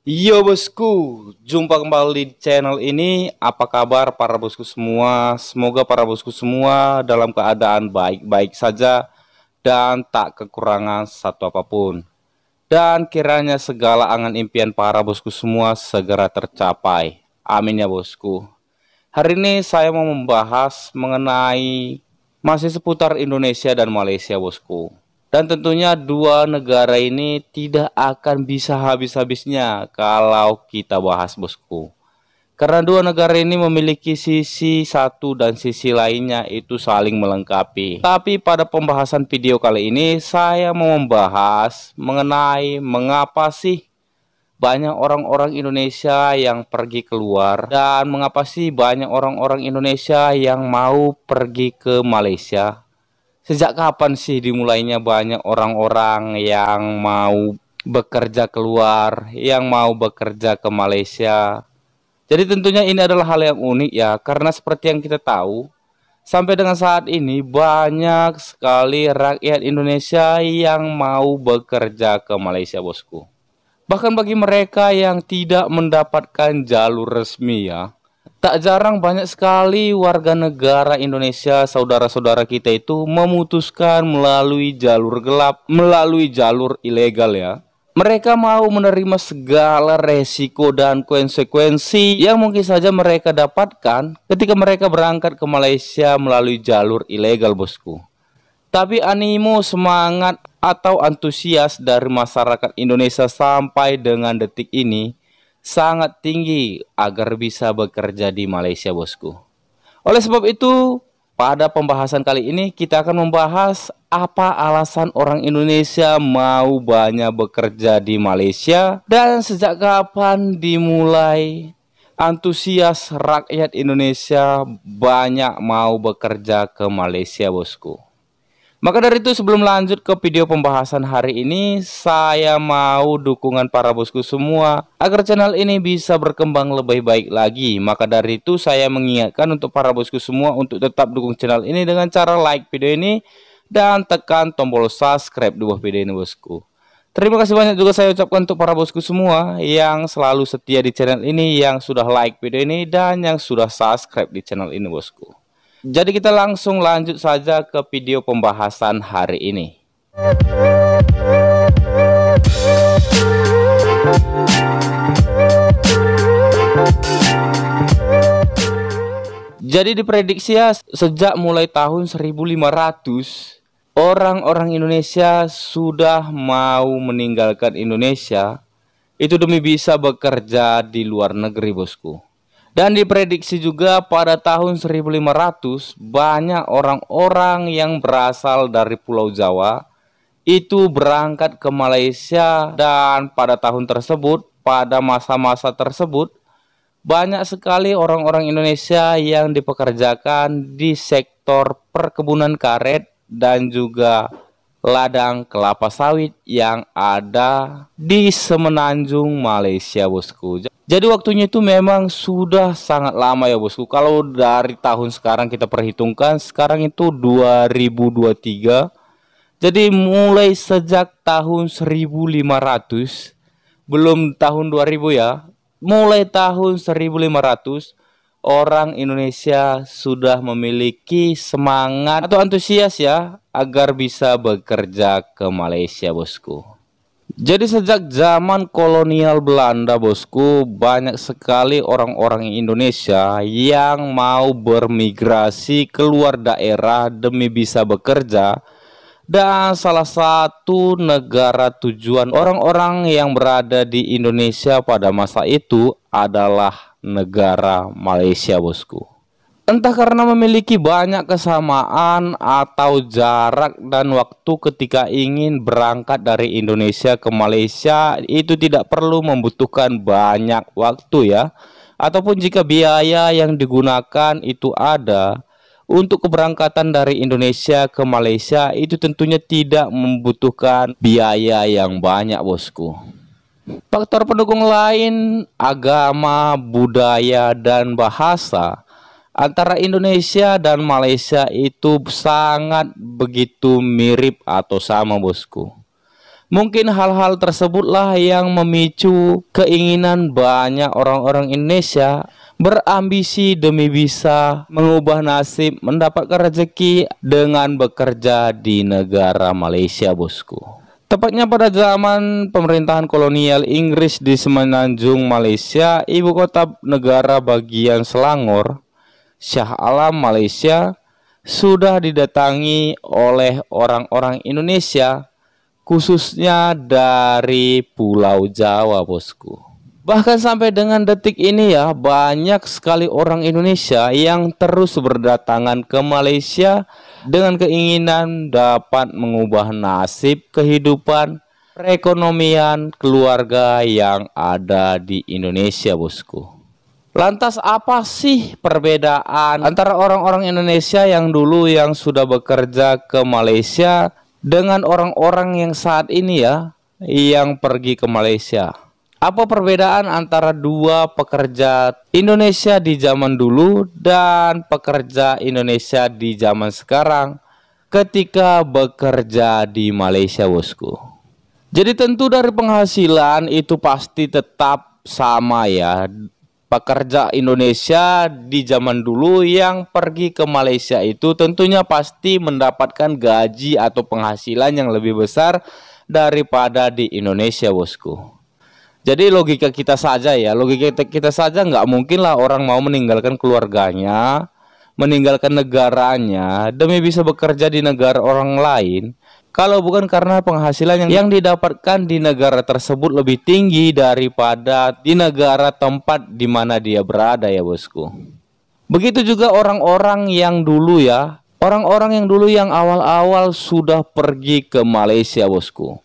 Yo bosku, jumpa kembali di channel ini. Apa kabar para bosku semua? Semoga para bosku semua dalam keadaan baik-baik saja dan tak kekurangan satu apapun. Dan kiranya segala angan impian para bosku semua segera tercapai. Amin ya bosku. Hari ini saya mau membahas mengenai masih seputar Indonesia dan Malaysia bosku. Dan tentunya dua negara ini tidak akan bisa habis-habisnya kalau kita bahas bosku. Karena dua negara ini memiliki sisi satu dan sisi lainnya itu saling melengkapi. Tapi pada pembahasan video kali ini saya mau membahas mengenai mengapa sih banyak orang-orang Indonesia yang pergi keluar dan mengapa sih banyak orang-orang Indonesia yang mau pergi ke Malaysia. Sejak kapan sih dimulainya banyak orang-orang yang mau bekerja keluar, yang mau bekerja ke Malaysia? Jadi tentunya ini adalah hal yang unik ya, karena seperti yang kita tahu, sampai dengan saat ini banyak sekali rakyat Indonesia yang mau bekerja ke Malaysia, bosku. Bahkan bagi mereka yang tidak mendapatkan jalur resmi ya, tak jarang banyak sekali warga negara Indonesia, saudara-saudara kita itu memutuskan melalui jalur gelap, melalui jalur ilegal ya. Mereka mau menerima segala resiko dan konsekuensi yang mungkin saja mereka dapatkan ketika mereka berangkat ke Malaysia melalui jalur ilegal, bosku. Tapi animo, semangat, atau antusias dari masyarakat Indonesia sampai dengan detik ini sangat tinggi agar bisa bekerja di Malaysia, bosku. Oleh sebab itu, pada pembahasan kali ini kita akan membahas apa alasan orang Indonesia mau banyak bekerja di Malaysia dan sejak kapan dimulai antusias rakyat Indonesia banyak mau bekerja ke Malaysia, bosku. Maka dari itu sebelum lanjut ke video pembahasan hari ini, saya mau dukungan para bosku semua agar channel ini bisa berkembang lebih baik lagi. Maka dari itu saya mengingatkan untuk para bosku semua untuk tetap dukung channel ini dengan cara like video ini dan tekan tombol subscribe di bawah video ini, bosku. Terima kasih banyak juga saya ucapkan untuk para bosku semua yang selalu setia di channel ini, yang sudah like video ini dan yang sudah subscribe di channel ini, bosku. Jadi kita langsung lanjut saja ke video pembahasan hari ini. Jadi diprediksi ya, sejak mulai tahun 1500 orang-orang Indonesia sudah mau meninggalkan Indonesia itu demi bisa bekerja di luar negeri, bosku. Dan diprediksi juga pada tahun 1500 banyak orang-orang yang berasal dari Pulau Jawa itu berangkat ke Malaysia, dan pada tahun tersebut, pada masa-masa tersebut, banyak sekali orang-orang Indonesia yang dipekerjakan di sektor perkebunan karet dan juga ladang kelapa sawit yang ada di Semenanjung, Malaysia, bosku. Jadi waktunya itu memang sudah sangat lama ya, bosku. Kalau dari tahun sekarang kita perhitungkan, sekarang itu 2023. Jadi mulai sejak tahun 1500, belum tahun 2000 ya. Mulai tahun 1500 orang Indonesia sudah memiliki semangat atau antusias ya agar bisa bekerja ke Malaysia, bosku. Jadi sejak zaman kolonial Belanda, bosku, banyak sekali orang-orang Indonesia yang mau bermigrasi keluar daerah demi bisa bekerja. Dan salah satu negara tujuan orang-orang yang berada di Indonesia pada masa itu adalah negara Malaysia, bosku. Entah karena memiliki banyak kesamaan atau jarak dan waktu ketika ingin berangkat dari Indonesia ke Malaysia itu tidak perlu membutuhkan banyak waktu ya. Ataupun jika biaya yang digunakan itu ada untuk keberangkatan dari Indonesia ke Malaysia itu tentunya tidak membutuhkan biaya yang banyak, bosku. Faktor pendukung lain, agama, budaya, dan bahasa antara Indonesia dan Malaysia itu sangat begitu mirip atau sama, bosku. Mungkin hal-hal tersebutlah yang memicu keinginan banyak orang-orang Indonesia berambisi demi bisa mengubah nasib, mendapatkan rezeki dengan bekerja di negara Malaysia, bosku. Tepatnya pada zaman pemerintahan kolonial Inggris di Semenanjung Malaysia, ibu kota negara bagian Selangor, Shah Alam, Malaysia, sudah didatangi oleh orang-orang Indonesia, khususnya dari Pulau Jawa, bosku. Bahkan sampai dengan detik ini ya, banyak sekali orang Indonesia yang terus berdatangan ke Malaysia dengan keinginan dapat mengubah nasib kehidupan perekonomian keluarga yang ada di Indonesia, bosku. Lantas apa sih perbedaan antara orang-orang Indonesia yang dulu yang sudah bekerja ke Malaysia dengan orang-orang yang saat ini ya, yang pergi ke Malaysia? Apa perbedaan antara dua pekerja Indonesia di zaman dulu dan pekerja Indonesia di zaman sekarang ketika bekerja di Malaysia, bosku? Jadi tentu dari penghasilan itu pasti tetap sama ya. Pekerja Indonesia di zaman dulu yang pergi ke Malaysia itu tentunya pasti mendapatkan gaji atau penghasilan yang lebih besar daripada di Indonesia, bosku. Jadi logika kita saja ya, nggak mungkin lah orang mau meninggalkan keluarganya, meninggalkan negaranya demi bisa bekerja di negara orang lain, kalau bukan karena penghasilan yang didapatkan di negara tersebut lebih tinggi daripada di negara tempat di mana dia berada ya, bosku. Begitu juga orang-orang yang dulu ya, yang awal-awal sudah pergi ke Malaysia, bosku.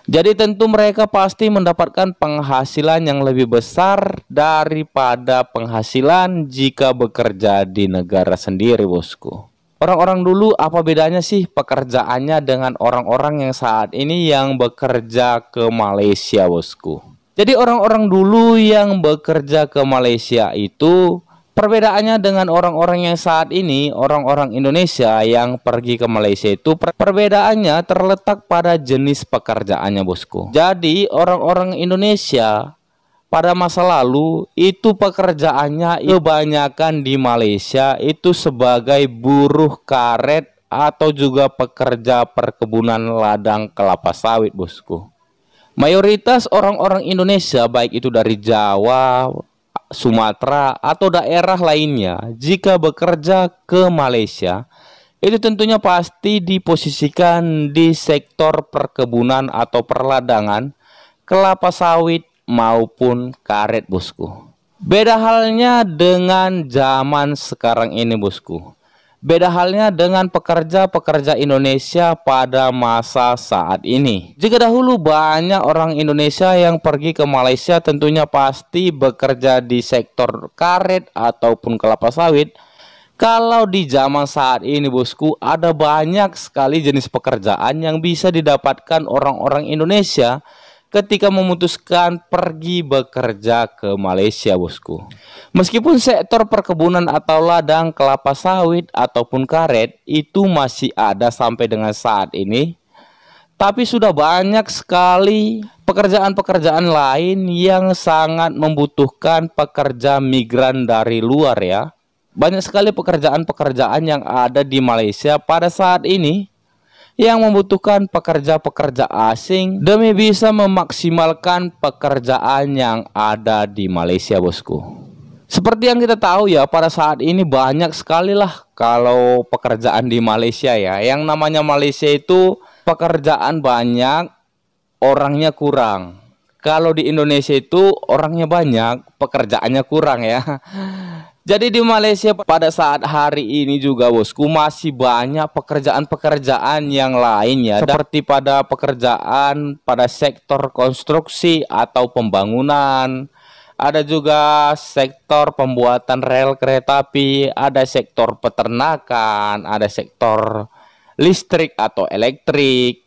Jadi tentu mereka pasti mendapatkan penghasilan yang lebih besar daripada penghasilan jika bekerja di negara sendiri, bosku. Orang-orang dulu apa bedanya sih pekerjaannya dengan orang-orang yang saat ini yang bekerja ke Malaysia, bosku? Jadi orang-orang dulu yang bekerja ke Malaysia itu perbedaannya dengan orang-orang yang saat ini, orang-orang Indonesia yang pergi ke Malaysia itu perbedaannya terletak pada jenis pekerjaannya, bosku. Jadi orang-orang Indonesia pada masa lalu itu pekerjaannya kebanyakan di Malaysia itu sebagai buruh karet atau juga pekerja perkebunan ladang kelapa sawit, bosku. Mayoritas orang-orang Indonesia baik itu dari Jawa, Sumatera atau daerah lainnya jika bekerja ke Malaysia itu tentunya pasti diposisikan di sektor perkebunan atau perladangan kelapa sawit maupun karet, bosku. Beda halnya dengan zaman sekarang ini, bosku. Beda halnya dengan pekerja-pekerja Indonesia pada masa saat ini. Jika dahulu banyak orang Indonesia yang pergi ke Malaysia tentunya pasti bekerja di sektor karet ataupun kelapa sawit. Kalau di zaman saat ini, bosku, ada banyak sekali jenis pekerjaan yang bisa didapatkan orang-orang Indonesia ketika memutuskan pergi bekerja ke Malaysia, bosku. Meskipun sektor perkebunan atau ladang kelapa sawit ataupun karet itu masih ada sampai dengan saat ini, tapi sudah banyak sekali pekerjaan-pekerjaan lain yang sangat membutuhkan pekerja migran dari luar ya. Banyak sekali pekerjaan-pekerjaan yang ada di Malaysia pada saat ini yang membutuhkan pekerja-pekerja asing demi bisa memaksimalkan pekerjaan yang ada di Malaysia, bosku. Seperti yang kita tahu ya, pada saat ini banyak sekali lah kalau pekerjaan di Malaysia ya. Yang namanya Malaysia itu pekerjaan banyak, orangnya kurang. Kalau di Indonesia itu orangnya banyak, pekerjaannya kurang ya. Jadi di Malaysia pada saat hari ini juga, bosku, masih banyak pekerjaan-pekerjaan yang lain ya, seperti pada pekerjaan pada sektor konstruksi atau pembangunan. Ada juga sektor pembuatan rel kereta api, ada sektor peternakan, ada sektor listrik atau elektrik.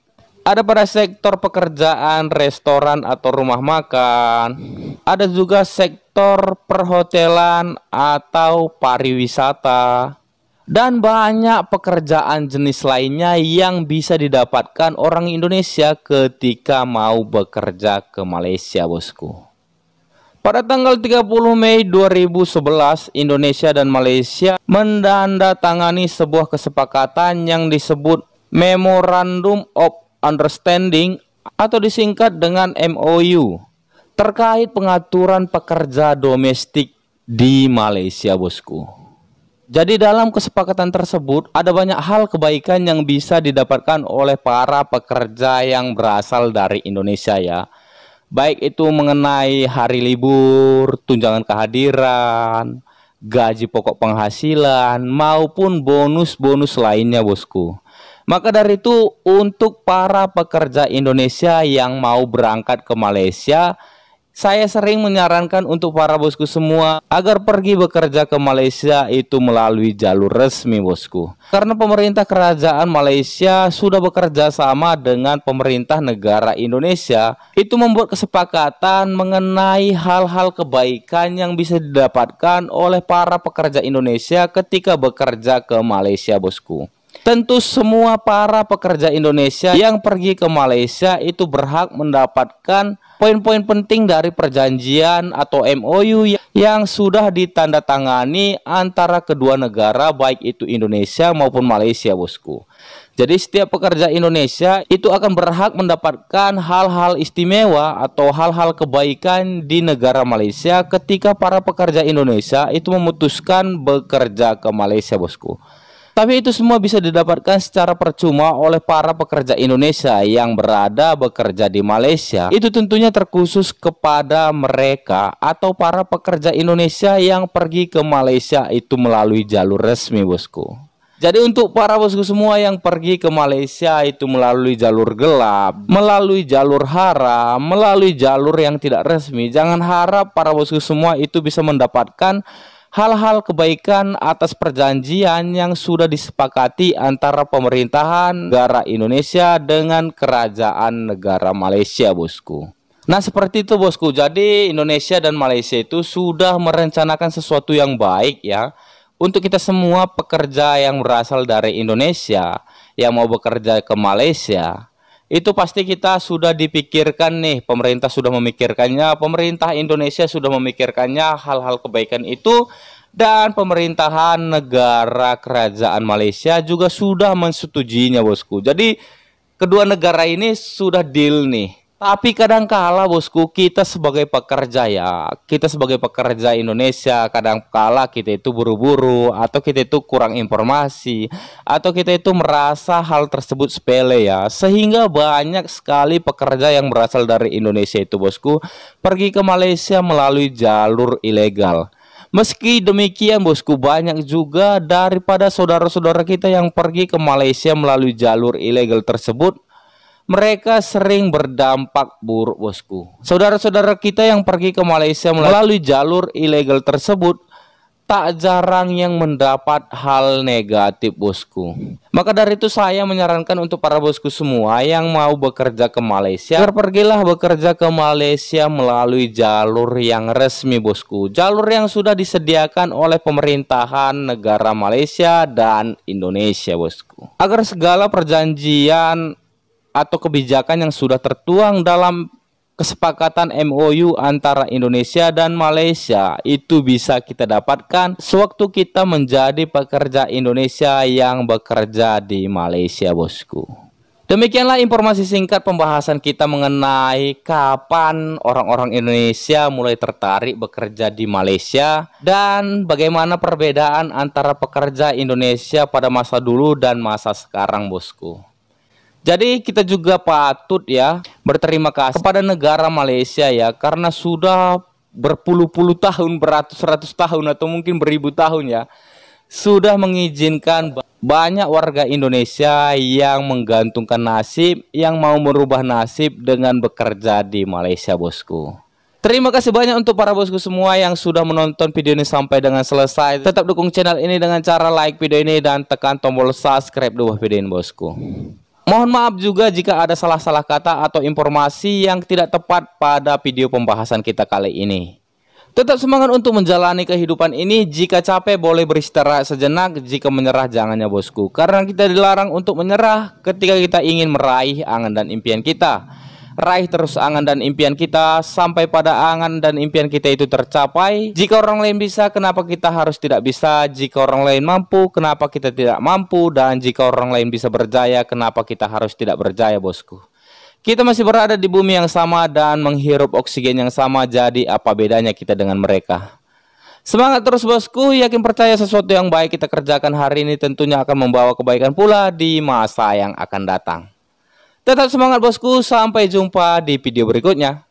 Ada pada sektor pekerjaan restoran atau rumah makan. Ada juga sektor perhotelan atau pariwisata. dan banyak pekerjaan jenis lainnya yang bisa didapatkan orang Indonesia ketika mau bekerja ke Malaysia, bosku. Pada tanggal 30 Mei 2011, Indonesia dan Malaysia menandatangani sebuah kesepakatan yang disebut Memorandum of Understanding atau disingkat dengan MOU terkait pengaturan pekerja domestik di Malaysia, bosku. Jadi dalam kesepakatan tersebut ada banyak hal kebaikan yang bisa didapatkan oleh para pekerja yang berasal dari Indonesia ya. Baik itu mengenai hari libur, tunjangan kehadiran, gaji pokok penghasilan, maupun bonus-bonus lainnya, bosku. Maka dari itu untuk para pekerja Indonesia yang mau berangkat ke Malaysia, saya sering menyarankan untuk para bosku semua agar pergi bekerja ke Malaysia itu melalui jalur resmi, bosku. Karena pemerintah kerajaan Malaysia sudah bekerja sama dengan pemerintah negara Indonesia. Itu membuat kesepakatan mengenai hal-hal kebaikan yang bisa didapatkan oleh para pekerja Indonesia ketika bekerja ke Malaysia, bosku. Tentu semua para pekerja Indonesia yang pergi ke Malaysia itu berhak mendapatkan poin-poin penting dari perjanjian atau MOU yang sudah ditandatangani antara kedua negara, baik itu Indonesia maupun Malaysia, bosku. Jadi setiap pekerja Indonesia itu akan berhak mendapatkan hal-hal istimewa atau hal-hal kebaikan di negara Malaysia ketika para pekerja Indonesia itu memutuskan bekerja ke Malaysia, bosku. Tapi itu semua bisa didapatkan secara percuma oleh para pekerja Indonesia yang berada bekerja di Malaysia. Itu tentunya terkhusus kepada mereka atau para pekerja Indonesia yang pergi ke Malaysia itu melalui jalur resmi, bosku. Jadi untuk para bosku semua yang pergi ke Malaysia itu melalui jalur gelap, melalui jalur haram, melalui jalur yang tidak resmi, jangan harap para bosku semua itu bisa mendapatkan hal-hal kebaikan atas perjanjian yang sudah disepakati antara pemerintahan negara Indonesia dengan kerajaan negara Malaysia, bosku. Nah seperti itu, bosku. Jadi Indonesia dan Malaysia itu sudah merencanakan sesuatu yang baik ya untuk kita semua pekerja yang berasal dari Indonesia yang mau bekerja ke Malaysia. Itu pasti kita sudah dipikirkan nih, pemerintah sudah memikirkannya, pemerintah Indonesia sudah memikirkannya hal-hal kebaikan itu, dan pemerintahan negara kerajaan Malaysia juga sudah mensetujuinya, bosku. Jadi kedua negara ini sudah deal nih. Tapi kadangkala, bosku, kita sebagai pekerja ya, kita sebagai pekerja Indonesia kadangkala kita itu buru-buru, atau kita itu kurang informasi, atau kita itu merasa hal tersebut sepele ya, sehingga banyak sekali pekerja yang berasal dari Indonesia itu, bosku, pergi ke Malaysia melalui jalur ilegal. Meski demikian, bosku, banyak juga daripada saudara-saudara kita yang pergi ke Malaysia melalui jalur ilegal tersebut, mereka sering berdampak buruk, bosku. Saudara-saudara kita yang pergi ke Malaysia melalui jalur ilegal tersebut tak jarang yang mendapat hal negatif, bosku. Maka dari itu saya menyarankan untuk para bosku semua yang mau bekerja ke Malaysia agar pergilah bekerja ke Malaysia melalui jalur yang resmi, bosku. Jalur yang sudah disediakan oleh pemerintahan negara Malaysia dan Indonesia, bosku. Agar segala perjanjian atau kebijakan yang sudah tertuang dalam kesepakatan MOU antara Indonesia dan Malaysia itu bisa kita dapatkan sewaktu kita menjadi pekerja Indonesia yang bekerja di Malaysia, bosku. Demikianlah informasi singkat pembahasan kita mengenai kapan orang-orang Indonesia mulai tertarik bekerja di Malaysia dan bagaimana perbedaan antara pekerja Indonesia pada masa dulu dan masa sekarang, bosku. Jadi kita juga patut ya berterima kasih kepada negara Malaysia ya, karena sudah berpuluh-puluh tahun, beratus-ratus tahun atau mungkin beribu tahun ya, sudah mengizinkan banyak warga Indonesia yang menggantungkan nasib, yang mau merubah nasib dengan bekerja di Malaysia, bosku. Terima kasih banyak untuk para bosku semua yang sudah menonton video ini sampai dengan selesai. Tetap dukung channel ini dengan cara like video ini dan tekan tombol subscribe di bawah video ini, bosku. Mohon maaf juga jika ada salah-salah kata atau informasi yang tidak tepat pada video pembahasan kita kali ini. Tetap semangat untuk menjalani kehidupan ini. Jika capek boleh beristirahat sejenak, jika menyerah jangannya bosku. Karena kita dilarang untuk menyerah ketika kita ingin meraih angan dan impian kita. Raih terus angan dan impian kita sampai pada angan dan impian kita itu tercapai. Jika orang lain bisa, kenapa kita harus tidak bisa? Jika orang lain mampu, kenapa kita tidak mampu? Dan jika orang lain bisa berjaya, kenapa kita harus tidak berjaya bosku? Kita masih berada di bumi yang sama dan menghirup oksigen yang sama, jadi apa bedanya kita dengan mereka? Semangat terus bosku, yakin percaya sesuatu yang baik kita kerjakan hari ini tentunya akan membawa kebaikan pula di masa yang akan datang. Tetap semangat bosku, sampai jumpa di video berikutnya.